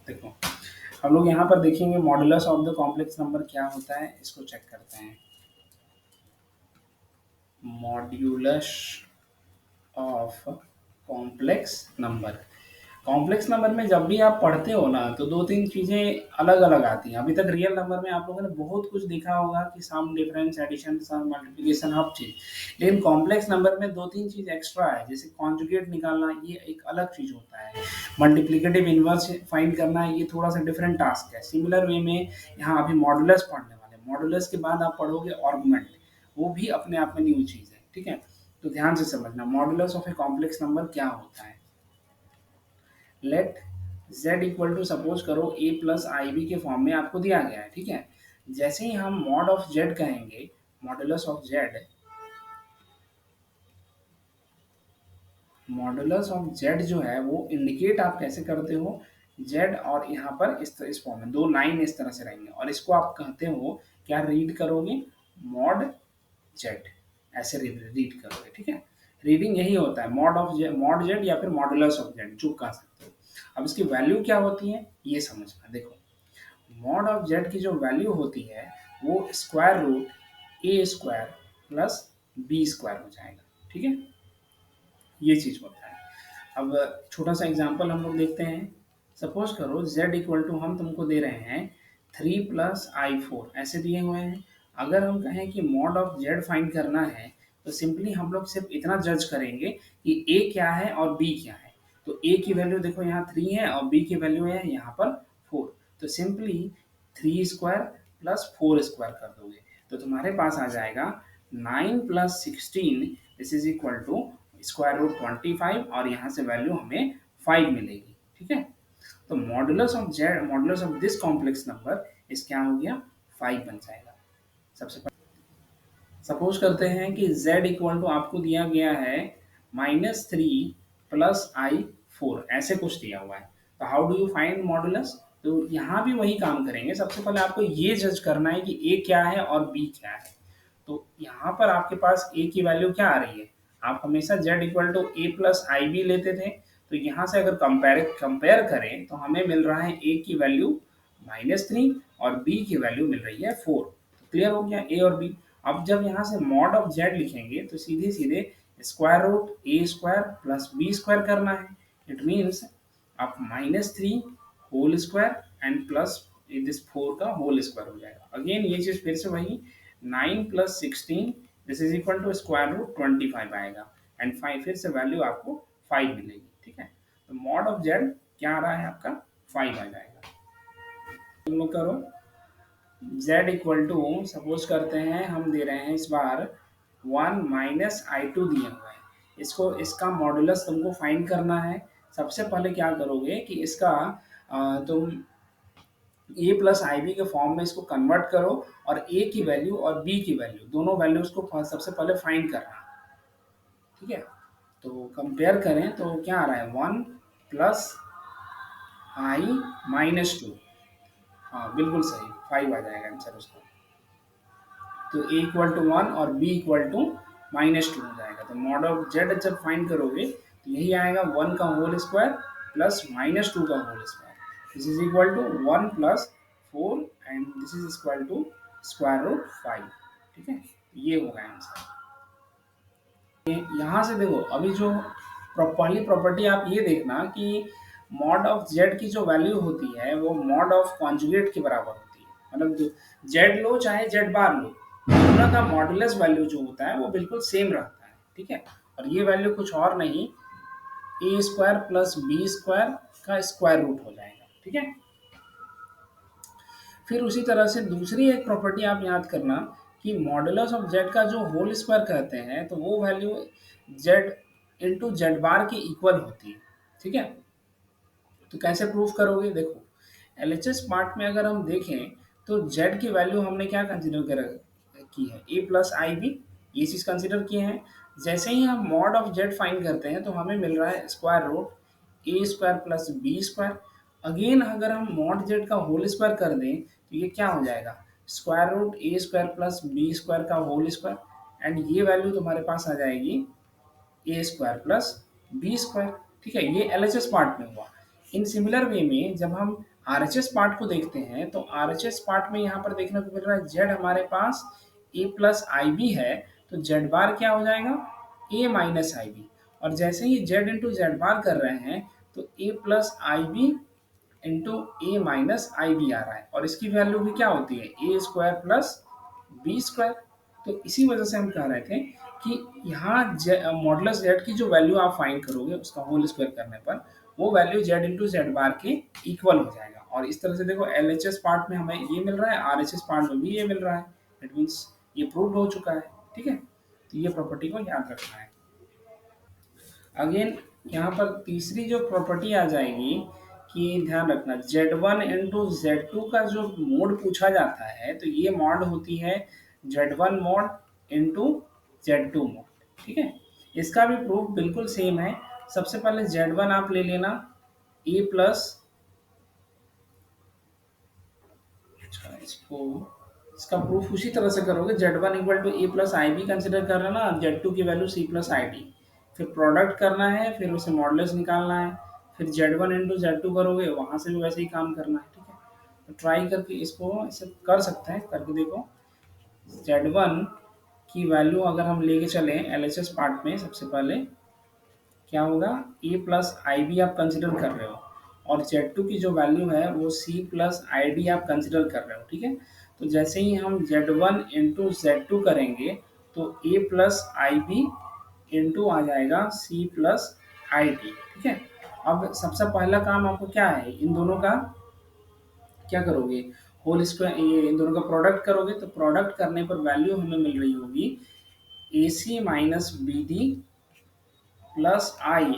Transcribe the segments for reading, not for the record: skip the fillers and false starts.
देखो, हम लोग यहाँ पर देखेंगे modulus of the complex number क्या होता है, इसको चेक करते हैं। Modulus of complex number. Complex number में जब भी आप पढ़ते हो ना तो दो तीन चीजें अलग अलग आती हैं। अभी तक रियल नंबर में आप लोगों ने बहुत कुछ देखा होगा कि सम, डिफरेंस, एडिशन, सम, मल्टीप्लिकेशन, हर चीज। लेकिन कॉम्प्लेक्स नंबर में दो तीन चीज एक्स्ट्रा है, जैसे कॉन्जुगेट निकालना, ये एक अलग चीज होता है। मल्टीप्लिकेटिव इनवर्स फाइंड करना है, ये थोड़ा सा डिफरेंट टास्क है। सिमिलर वे में यहाँ अभी मॉडुलस पढ़ने वाले, मॉडुलस के बाद आप पढ़ोगे ऑर्गुमेंट, वो भी अपने आप में न्यू चीज है। ठीक है, तो ध्यान से समझना modulus of a complex number क्या होता है। Let z equal to, suppose करो a प्लस आई बी के फॉर्म में आपको दिया गया है। ठीक है, जैसे ही हम मॉड ऑफ z कहेंगे, modulus of z, modulus of z जो है वो इंडिकेट आप कैसे करते हो, z और यहाँ पर इस फॉर्म में दो लाइन इस तरह से रहेंगे और इसको आप कहते हो क्या, रीड करोगे मॉड z, ऐसे रीड करोगे। ठीक है, रीडिंग यही होता है, मॉड z या फिर मॉडुलस ऑफ z, जो कह सकते हो। अब इसकी वैल्यू क्या होती है ये समझना। देखो, मॉड ऑफ z की जो वैल्यू होती है वो square root A square plus B square हो जाएगा। ठीक है, ये चीज होता है। अब छोटा सा एग्जांपल हम लोग देखते हैं। सपोज करो z इक्वल टू, हम तुमको दे रहे हैं 3 + i4, ऐसे दिए हुए हैं। अगर हम कहें कि मॉड ऑफ z फाइंड करना है तो सिंपली हम लोग सिर्फ इतना जज करेंगे कि a क्या है और b क्या है। तो a की वैल्यू देखो यहाँ 3 है और b की वैल्यू है यहाँ पर 4। तो सिंपली 3² प्लस 4² कर दोगे तो तुम्हारे पास आ जाएगा 9 + 16, this is equal to square root 25, और यहाँ से वैल्यू हमें 5 मिलेगी। ठीक है, तो modulus of z, modulus of this complex number इस क्या हो गया, 5 बन जाएगा। सबसे पहले सपोज करते हैं कि z इक्वल टू आपको दिया गया है -3 + i4, ऐसे कुछ दिया हुआ है। तो how do you find modulus, तो यहाँ भी वही काम करेंगे। सबसे पहले आपको ये जज करना है कि a क्या है और b क्या है। तो यहाँ पर आपके पास a की वैल्यू क्या आ रही है, आप हमेशा z equal to a plus I b लेते थे। तो यहाँ से अगर कंपेयर करें तो हमें मिल रहा है a की वैल्यू -3 और b की वैल्यू मिल रही है 4। तो क्लियर हो गया a और b। अब जब यहाँ से मॉड ऑफ z लिखेंगे तो सीधे सीधे square root a² plus b² करना है। इट मीन्स आप -3 whole square and plus this 4 का होल स्क्वायर हो जाएगा। अगेन ये चीज फिर से वही, 9 + 16, this is equal to square root 25 आएगा एंड 5, फिर से वैल्यू आपको 5 मिलेगी। ठीक है, तो मॉड ऑफ z क्या आ रहा है आपका, 5 आ जाएगा। तुम लोग करो z इक्वल टू, सपोज करते हैं हम दे रहे हैं इस बार 1 - i2 दिया हुआ है। इसको, इसका मॉडुलस तुमको फाइंड करना है। सबसे पहले क्या करोगे कि इसका तुम a प्लस आई बी के फॉर्म में इसको कन्वर्ट करो और a की वैल्यू और b की वैल्यू, दोनों वैल्यूज को सबसे पहले फाइंड करना। ठीक है, तो कंपेयर करें तो क्या आ रहा है, 1 + i - 2, हाँ बिल्कुल सही, 5 आ जाएगा आंसर उसका। तो a इक्वल टू 1 और b इक्वल टू -2 हो जाएगा। तो मॉड ऑफ z जब फाइंड करोगे तो यही आएगा, 1 का होल स्क्वायर प्लस -2 का whole square, this is equal to 1 + 4 and this is equal to square root 5। ठीक है, ये होगा आंसर। यहाँ से देखो, अभी जो पहली प्रॉपर्टी आप ये देखना कि मॉड ऑफ z की जो वैल्यू होती है वो मॉड ऑफ कॉन्जुगेट के बराबर होती है। मतलब z लो चाहे z बार लो, दोनों का मॉडुलस वैल्यू जो होता है वो बिल्कुल सेम रहता है। ठीक है, और ये वैल्यू कुछ और नहीं, a² प्लस b² का स्क्वायर रूट हो जाएगा। ठीक है, फिर उसी तरह से दूसरी एक प्रॉपर्टी आप याद करना कि मॉडुलस ऑफ z का जो होल स्क्वायर कहते हैं तो वो वैल्यू z इंटू जेड बार की इक्वल होती है। ठीक है, तो कैसे प्रूफ करोगे, देखो एलएचएस पार्ट में अगर हम देखें तो z की वैल्यू हमने क्या कंसिडर की है, a प्लस आई बी, ये चीज कंसिडर किए हैं। जैसे ही हम मॉड ऑफ z फाइंड करते हैं तो हमें मिल रहा है square root a² plus b²। Again अगर हम मॉड z का होल स्क्वायर कर दें तो ये क्या हो जाएगा, square root a² plus b² का होल स्क्वायर, एंड ये वैल्यू तुम्हारे पास आ जाएगी a² प्लस b²। ठीक है, ये एलएचएस पार्ट में हुआ। इन सिमिलर वे में जब हम आरएचएस पार्ट को देखते हैं तो आरएचएस पार्ट में यहाँ पर देखने को मिल रहा है जेड हमारे पास ए प्लस आई बी है, तो जेड बार क्या हो जाएगा ए माइनस आई बी। और जैसे ही जेड इंटू जेड बार कर रहे हैं तो ए प्लस आई बी इंटू ए माइनस आई बी आ रहा है, और इसकी वैल्यू भी क्या होती है A square plus B square. तो इसी वजह से हम कह रहे थे कि यहाँ मॉडुलस जेड की जो वैल्यू आप फाइंड करोगे उसका होल स्क्वायर करने पर वो वैल्यू जेड इंटू जेड बार के इक्वल हो जाएगा। और इस तरह से देखो एल एच एस पार्ट में हमें ये मिल रहा है, आर एच एस पार्ट में भी ये मिल रहा है, इट मीन्स ये प्रूव हो चुका है। ठीक है, तो ये प्रॉपर्टी को याद रखना है। अगेन यहाँ पर तीसरी जो प्रॉपर्टी आ जाएगी कि ध्यान रखना Z1 इंटू Z2 का जो मोड पूछा जाता है तो ये मॉड होती है Z1 mode into Z2 mode. ठीक है, इसका भी प्रूफ बिल्कुल सेम है। सबसे पहले Z1 आप ले लेना ए प्लस, अच्छा इसको इसका प्रूफ उसी तरह से करोगे, Z1 equal to a plus I b consider कर लेना, Z2 की value c plus i d, फिर प्रोडक्ट करना है, फिर उसे मॉडुलस निकालना है, फिर Z1 इंटू Z2 करोगे, वहाँ से भी वैसे ही काम करना है। ठीक है, तो ट्राई करके इसको ऐसे कर सकते हैं, करके देखो। Z1 की वैल्यू अगर हम लेके चलें एल एच एस पार्ट में, सबसे पहले क्या होगा ए प्लस आई बी आप कंसिडर कर रहे हो, और Z2 की जो वैल्यू है वो C प्लस आई डी आप कंसिडर कर रहे हो। ठीक है, तो जैसे ही हम Z1 इंटू Z2 करेंगे तो A plus I B into आ जाएगा C प्लस आई डी। ठीक है, अब सबसे पहला काम आपको क्या है, इन दोनों का क्या करोगे, होल स्क्वायर, ये इन दोनों का प्रोडक्ट करोगे, तो प्रोडक्ट करने पर वैल्यू हमें मिल रही होगी A C minus B D plus I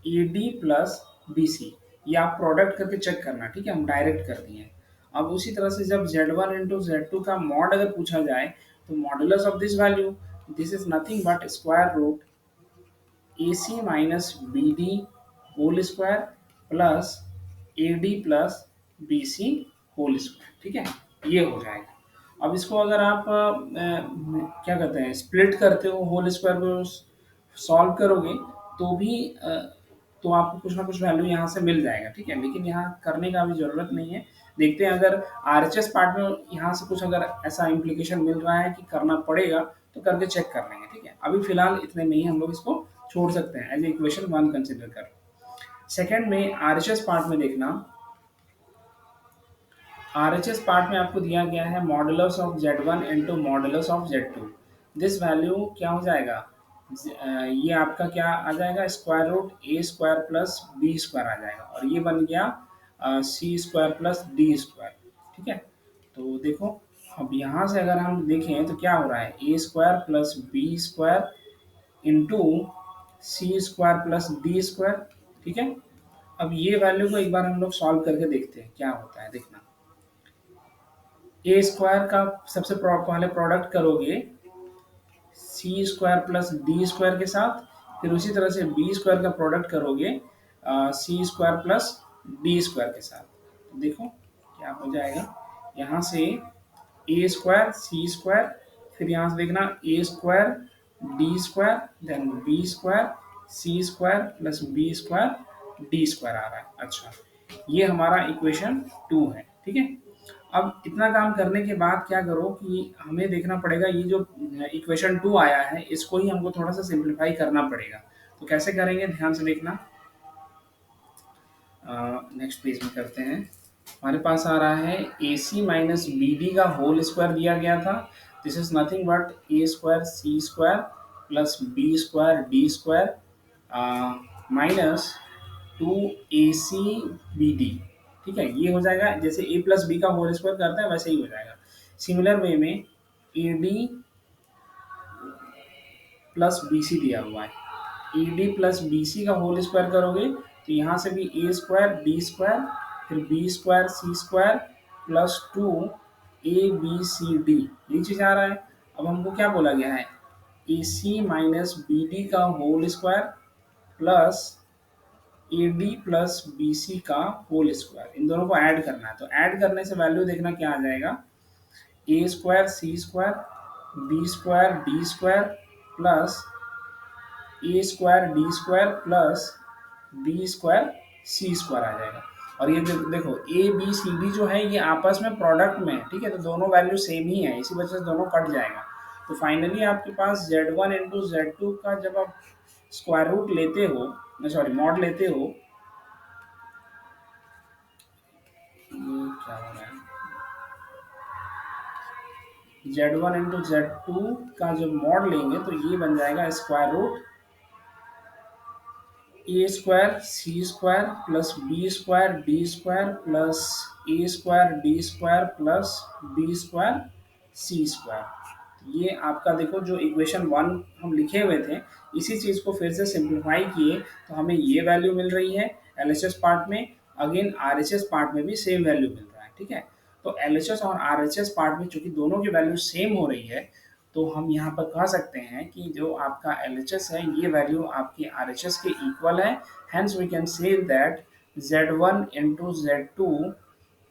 A D plus B C. ये आप प्रोडक्ट करके चेक करना। ठीक है, हम डायरेक्ट कर दिए। अब उसी तरह से जब Z1 इंटू Z2 का मॉड अगर पूछा जाए तो modulus of this value, this is nothing but square root a C minus B d whole square plus a D plus B c whole square. ठीक है, ये हो जाएगा। अब इसको अगर आप क्या कहते हैं स्प्लिट करते हो, होल स्क्वायर को सॉल्व करोगे तो भी तो आपको कुछ ना कुछ वैल्यू यहाँ से मिल जाएगा। ठीक है, लेकिन यहाँ करने का भी ज़रूरत नहीं है। देखते हैं अगर आरएचएस पार्ट में यहाँ से कुछ अगर ऐसा इम्प्लीकेशन मिल रहा है कि करना पड़ेगा तो करके चेक कर लेंगे। ठीक है, अभी फिलहाल इतने में ही हम लोग इसको छोड़ सकते हैं, एज इक्वेशन 1 कंसिडर कर। सेकेंड में आरएचएस पार्ट में देखना, आरएचएस पार्ट में आपको दिया गया है modulus of Z1 into modulus of Z2। This value क्या हो जाएगा, ये आपका क्या आ जाएगा square root A square plus B square आ जाएगा, और ये बन गया सी स्क्वायर प्लस डी स्क्वायर। ठीक है, तो देखो अब यहाँ से अगर हम देखें तो क्या हो रहा है A square plus B square into C square plus D square. ठीक है, अब ये वैल्यू को एक बार हम लोग सॉल्व करके देखते हैं क्या होता है। देखना ए स्क्वायर का सबसे पहले प्रोडक्ट करोगे सी स्क्वायर प्लस डी स्क्वायर के साथ, फिर उसी तरह से बी स्क्वायर का प्रोडक्ट करोगे सी स्क्वायर प्लस डी स्क्वायर के साथ। तो देखो क्या हो जाएगा, यहाँ से ए स्क्वायर सी स्क्वायर, फिर यहाँ से देखना A square D square then B square C square plus B square D square आ रहा है। अच्छा, ये हमारा इक्वेशन 2 है। ठीक है, अब इतना काम करने के बाद क्या करो कि हमें देखना पड़ेगा ये जो इक्वेशन 2 आया है इसको ही हमको थोड़ा सा सिंप्लीफाई करना पड़ेगा। तो कैसे करेंगे ध्यान से देखना, नेक्स्ट पेज में करते हैं। हमारे पास आ रहा है a C minus B d का होल स्क्वायर दिया गया था, this is nothing but a square C square plus B square D square minus 2AC BD। ठीक है, ये हो जाएगा जैसे ए प्लस बी का होल स्क्वायर करते हैं वैसे ही हो जाएगा। सिमिलर वे में a D plus B c दिया हुआ है, a D plus B c का होल स्क्वायर करोगे तो यहाँ से भी ए स्क्वायर डी स्क्वायर फिर बी स्क्वायर सी स्क्वायर प्लस 2ABCD, ये चीज़ आ रहा है। अब हमको क्या बोला गया है a C minus B d का whole square plus a D plus B c का होल स्क्वायर, इन दोनों को ऐड करना है। तो ऐड करने से वैल्यू देखना क्या आ जाएगा, A square C square B square D square plus A square D square plus B square C square आ जाएगा। और ये देखो ए बी सी डी जो है ये आपस में प्रोडक्ट में है, ठीक है, तो दोनों वैल्यू सेम ही है, इसी वजह से दोनों कट जाएगा। तो फाइनली आपके पास Z1 इंटू Z2 का जब आप स्क्वायर रूट लेते हो, सॉरी मॉड लेते हो, ये क्या हो रहा है, Z1 इंटू Z2 का जब मॉड लेंगे तो ये बन जाएगा square root A square C square plus B square D square plus A square D square plus B square C square. ये आपका देखो जो इक्वेशन वन हम लिखे हुए थे, इसी चीज़ को फिर से सिंप्लीफाई किए तो हमें ये वैल्यू मिल रही है एलएचएस पार्ट में, अगेन आरएचएस पार्ट में भी सेम वैल्यू मिल रहा है, ठीक है। तो एलएचएस और आरएचएस पार्ट में चूंकि दोनों की वैल्यू सेम हो रही है, तो हम यहाँ पर कह सकते हैं कि जो आपका एलएचएस है ये वैल्यू आपकी आरएचएस के इक्वल है। Hence we can say that Z1 into Z2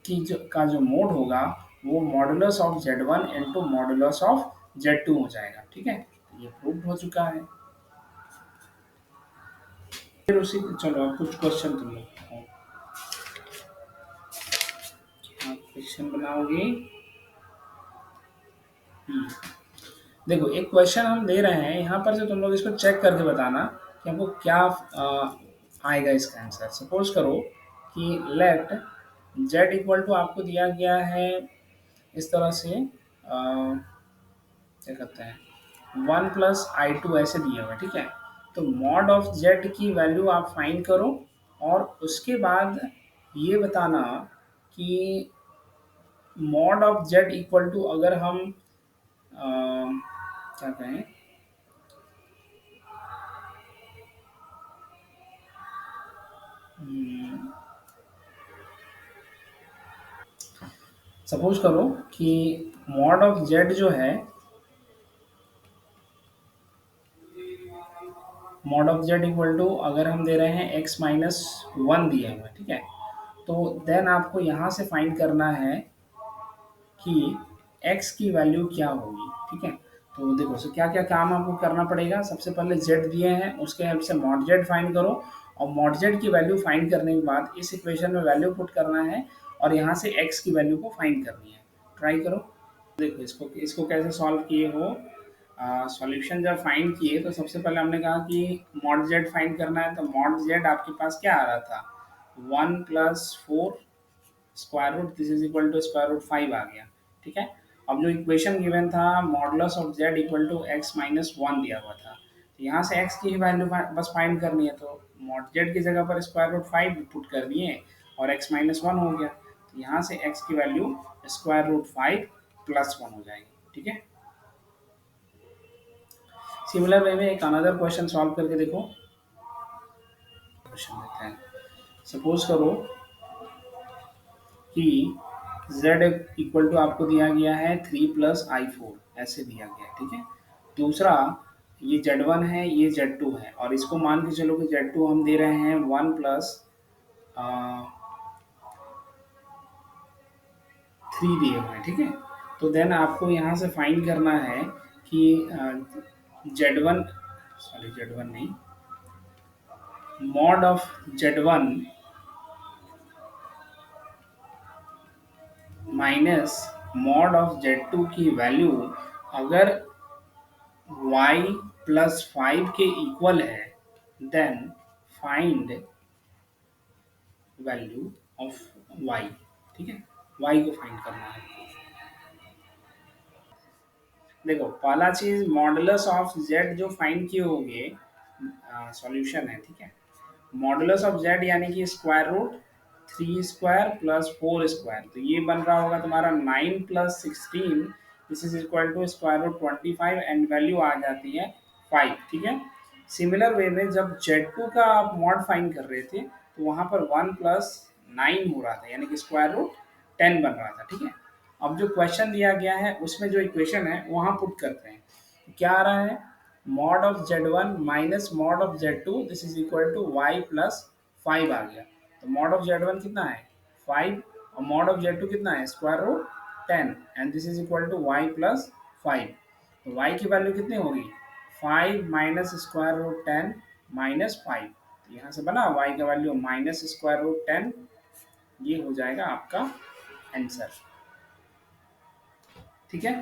की जो का जो मोड होगा वो modulus of Z1 into modulus of Z2 हो जाएगा, ठीक है। ये प्रूव हो चुका है। फिर उसी चलो अब कुछ क्वेश्चन तुम लोग क्वेश्चन बनाओगे। हम्म, देखो एक क्वेश्चन हम दे रहे हैं यहाँ पर, से तुम लोग इसको चेक करके बताना कि हमको क्या आएगा इसका आंसर। सपोज करो कि लेट z इक्वल टू आपको दिया गया है इस तरह से, क्या कहते हैं, 1 + i2 ऐसे दिया हुआ है, ठीक है। तो मॉड ऑफ z की वैल्यू आप फाइंड करो और उसके बाद ये बताना कि mod of z equal to अगर हम क्या कहें, सपोज करो कि मॉड ऑफ z जो है, mod of z equal to अगर हम दे रहे हैं x-1 दिया हुआ है, ठीक है। तो देन आपको यहाँ से फाइंड करना है कि x की वैल्यू क्या होगी, ठीक है। तो देखो सो क्या क्या काम आपको करना पड़ेगा। सबसे पहले z दिए हैं उसके हेल्प से मॉड z फाइंड करो, और मॉड z की वैल्यू फाइंड करने के बाद इस इक्वेशन में वैल्यू पुट करना है और यहाँ से x की वैल्यू को फाइंड करनी है। ट्राई करो। देखो इसको इसको कैसे सॉल्व किए हो। सॉल्यूशन जब फाइंड किए तो सबसे पहले हमने कहा कि मॉड जेड फाइंड करना है, तो मॉड जेड आपके पास क्या आ रहा था, 1 + 4 square root this is equal to square root 5 आ गया, ठीक है। अब जो इक्वेशन गिवन था modulus of z equal to x-1 दिया हुआ था, तो यहाँ से x की वैल्यू बस फाइंड करनी है, तो मॉड जेड की जगह पर स्क्वायर रूट 5 पुट कर दिए और x-1 हो गया, तो यहाँ से x की वैल्यू स्क्वायर रूट 5 + 1 हो जाएगी, ठीक है। सिमिलर वे में एक अनदर क्वेश्चन सॉल्व करके देखो। क्वेश्चन देते हैं। सपोज करो कि z इक्वल टू आपको दिया गया है 3 + i4 ऐसे दिया गया है, ठीक है। दूसरा ये Z1 है ये Z2 है और इसको मान के चलो कि Z2 हम दे रहे हैं 1 + 3 दिए हुए हैं, ठीक है। तो देन आपको यहाँ से फाइंड करना है कि Z1, सॉरी Z1 नहीं, mod of Z1 minus mod of Z2 की वैल्यू अगर y + 5 के इक्वल है, then find value of y, ठीक है। y को फाइंड करना है। देखो पहला चीज मॉडुलस ऑफ z जो फाइंड किए होंगे, सॉल्यूशन है, ठीक है। मॉडुलस ऑफ z यानी कि square root 3 square plus 4 square, तो ये बन रहा होगा तुम्हारा 9 + 16 this is equal to square root 25 and value आ जाती है 5, ठीक है। सिमिलर वे में जब Z2 का आप मॉड फाइंड कर रहे थे तो वहां पर 1 + 9 हो रहा था यानी कि स्क्वायर रूट 10 बन रहा था, ठीक है। अब जो क्वेश्चन दिया गया है उसमें जो इक्वेशन है वहां पुट करते हैं, तो क्या आ रहा है, mod of Z1 minus mod of Z2 this is equal to y + 5 आ गया। तो मॉड ऑफ Z1 कितना है 5 और मॉड ऑफ Z2 कितना है square root 10 and this is equal to y + 5। तो y की वैल्यू कितनी होगी 5 माइनस स्क्वायर रूट 10 माइनस 5, यहाँ से बना y का वैल्यू माइनस स्क्वायर रूट 10, ये हो जाएगा आपका आंसर। ठीक है,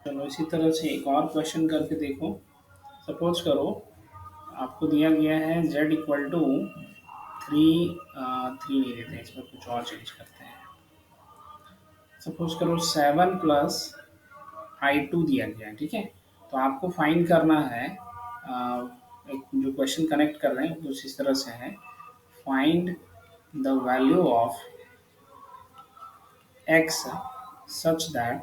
चलो इसी तरह से एक और क्वेश्चन करके देखो। सपोज करो आपको दिया गया है z equal to three, three नहीं देते हैं, इसमें कुछ और चेंज करते हैं। सपोज करो 7 + i2 दिया गया है, ठीक है। तो आपको फाइंड करना है, एक जो क्वेश्चन कनेक्ट कर रहे हैं कुछ इस तरह से है, find the value of x such that,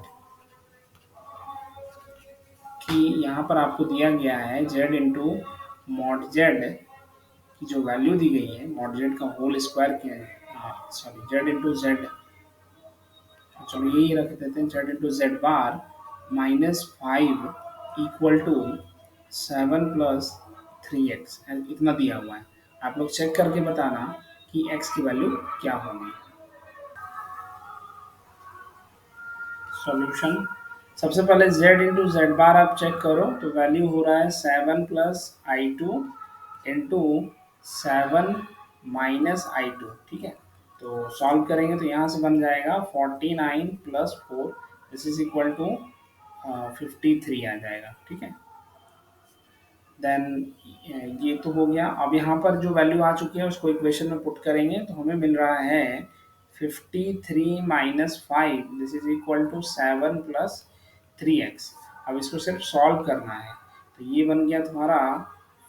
कि यहाँ पर आपको दिया गया है z इंटू मॉड जेड की जो वैल्यू दी गई है, मॉड जेड का होल स्क्वायर क्या है, सॉरी जेड इंटू जेड, चलो यही रख देते हैं, Z into Z bar -5 equal to 7 + 3x, इतना दिया हुआ है। आप लोग चेक करके बताना कि x की वैल्यू क्या होगी। सॉल्यूशन, सबसे पहले z इंटू जेड बार आप चेक करो तो वैल्यू हो रहा है 7 + i2 इंटू 7 - i2, ठीक है। तो सॉल्व करेंगे तो यहाँ से बन जाएगा 49 + 4, दिस इज इक्वल टू 53 आ जाएगा, ठीक है। देन ये तो हो गया। अब यहाँ पर जो वैल्यू आ चुकी है उसको इक्वेशन में पुट करेंगे तो हमें मिल रहा है 53 - 5, this is equal to 7 + 3x। अब इसको सिर्फ सॉल्व करना है, तो ये बन गया तुम्हारा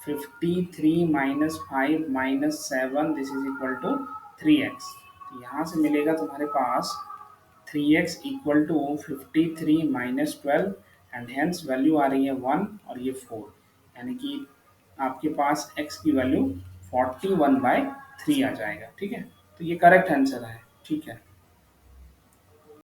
53 - 5 - 7, this is equal to 3x। तो यहाँ से मिलेगा तुम्हारे पास 3x equal to 53 - 12, and hence value आ रही है 1 और ये 4, यानी कि आपके पास x की वैल्यू 41/3 आ जाएगा, ठीक है। तो ये करेक्ट आंसर है, ठीक है।